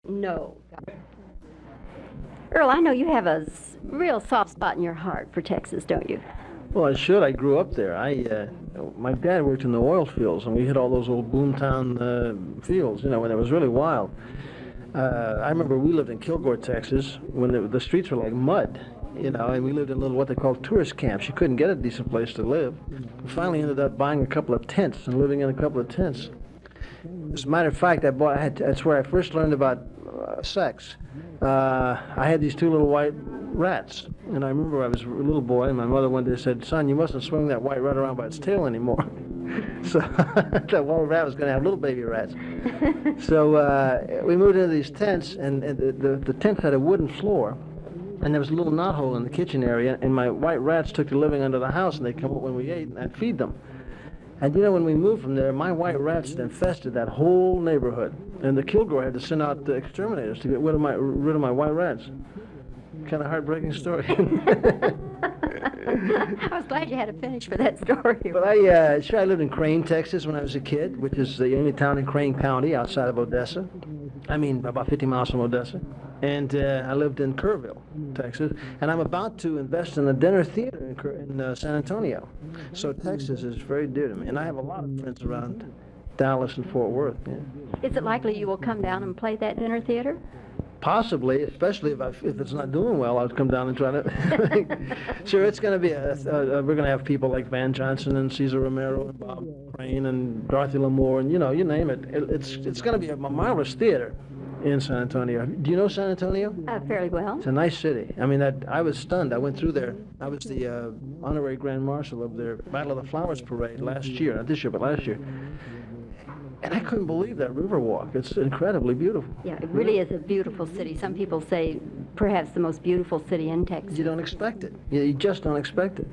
No. Earl, I know you have a real soft spot in your heart for Texas, don't you? Well, I should. I grew up there. My dad worked in the oil fields, and we hit all those old boomtown fields, when it was really wild. I remember we lived in Kilgore, Texas, when the streets were like mud, and we lived in little what they called tourist camps. You couldn't get a decent place to live. We finally ended up buying a couple of tents and living in a couple of tents. As a matter of fact, that's where I first learned about sex. I had these two little white rats, and I remember I was a little boy, and my mother one day said, "Son, you mustn't swing that white rat around by its tail anymore." So that one rat was going to have little baby rats. So we moved into these tents, and the tents had a wooden floor, and there was a little knothole in the kitchen area, and my white rats took to living under the house, and they'd come up when we ate, and I'd feed them. And when we moved from there, my white rats had infested that whole neighborhood, and the Kilgore had to send out the exterminators to get rid of my white rats. Kind of heartbreaking story. I was glad you had a finish for that story. But I lived in Crane, Texas when I was a kid, which is the only town in Crane County outside of Odessa. I mean, about 50 miles from Odessa. And I lived in Kerrville, Texas. And I'm about to invest in a dinner theater in San Antonio. So Texas is very dear to me. And I have a lot of friends around Dallas and Fort Worth. Yeah. Is it likely you will come down and play that dinner theater? Possibly, especially if it's not doing well, I'll come down and try to. Sure, it's going to be we're going to have people like Van Johnson and Cesar Romero and Bob Crane and Dorothy Lamour and you name it. It's going to be a marvelous theater in San Antonio. Do you know San Antonio? Fairly well. It's a nice city. I mean, I was stunned. I went through there. I was the honorary Grand Marshal of their Battle of the Flowers parade last year, not this year, but last year. And I couldn't believe that Riverwalk. It's incredibly beautiful. Yeah, it really is a beautiful city. Some people say perhaps the most beautiful city in Texas. You don't expect it. You just don't expect it.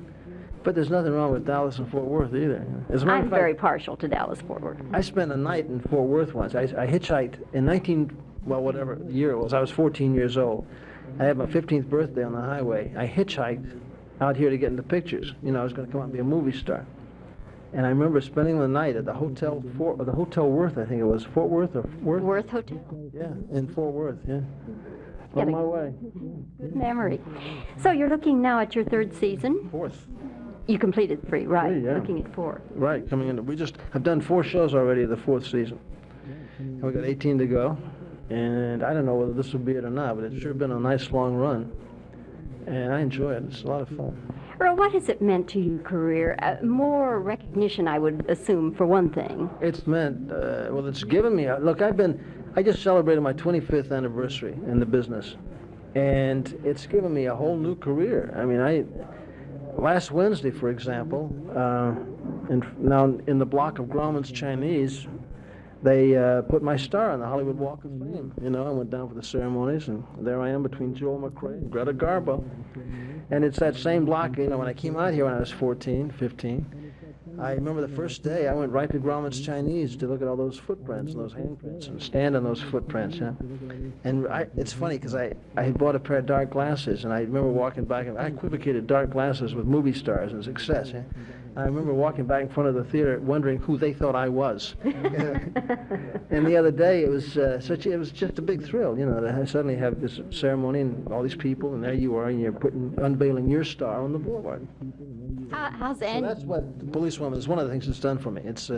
But there's nothing wrong with Dallas and Fort Worth either. I'm very partial to Dallas-Fort Worth. I spent a night in Fort Worth once. I hitchhiked in whatever year it was. I was 14 years old. I had my 15th birthday on the highway. I hitchhiked out here to get into pictures. I was going to come out and be a movie star. And I remember spending the night at the Hotel Worth, I think it was. Fort Worth or Worth? Worth Hotel. Yeah, in Fort Worth, yeah. On my way. Good memory. So you're looking now at your third season? Fourth. You completed three, right? 3, yeah. Looking at 4. Right, coming in. I've done 4 shows already of the 4th season. And we got 18 to go. And I don't know whether this will be it or not, but it's sure been a nice long run. And I enjoy it. It's a lot of fun. Earl, what has it meant to your career? More recognition, I would assume, for one thing. It's meant, it's given me, look, I just celebrated my 25th anniversary in the business. And it's given me a whole new career. I mean, last Wednesday, for example, now in the block of Grauman's Chinese, they put my star on the Hollywood Walk of Fame. I went down for the ceremonies, and there I am between Joel McRae and Greta Garbo. And it's that same block, when I came out here when I was 14, 15, I remember the first day I went right to Grauman's Chinese to look at all those footprints and those handprints and stand on those footprints. Yeah? And it's funny because I had bought a pair of dark glasses, and I remember walking back, and I equivocated dark glasses with movie stars and success. Yeah? I remember walking back in front of the theater wondering who they thought I was. And the other day, it was just a big thrill, to suddenly have this ceremony and all these people, and there you are, and you're unveiling your star on the boulevard. How's Angie? So that's what the policewoman is one of the things it's done for me. It's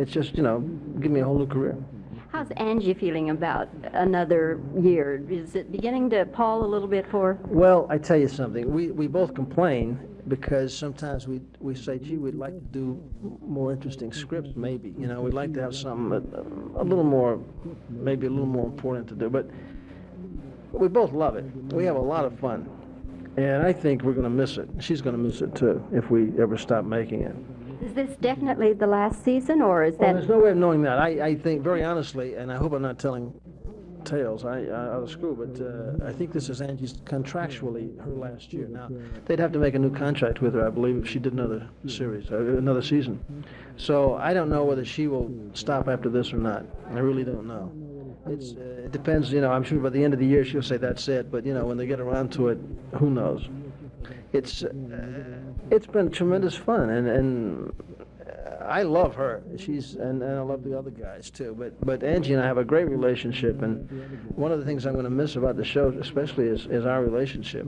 just, give me a whole new career. How's Angie feeling about another year? Is it beginning to pall a little bit for her? Well, I tell you something. We both complain because sometimes we say, gee, we'd like to do more interesting scripts, maybe. We'd like to have something a little more, maybe a little more important to do. But we both love it. We have a lot of fun. And I think we're going to miss it. She's going to miss it, too, if we ever stop making it. Is this definitely the last season, or is that... Well, there's no way of knowing that. I think, very honestly, and I hope I'm not telling tales out of school, but I think this is Angie's contractually her last year. Now, they'd have to make a new contract with her, I believe, if she did another series, another season. So I don't know whether she will stop after this or not. I really don't know. It depends, I'm sure by the end of the year she'll say that's it, but, when they get around to it, who knows? It's been tremendous fun, and I love her. And I love the other guys too. But Angie and I have a great relationship, and one of the things I'm going to miss about the show, especially, is our relationship.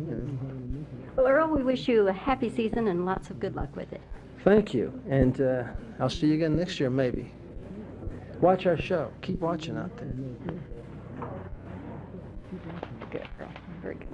Well, Earl, we wish you a happy season and lots of good luck with it. Thank you, and I'll see you again next year, maybe. Watch our show. Keep watching out there. Good, Earl. Very good.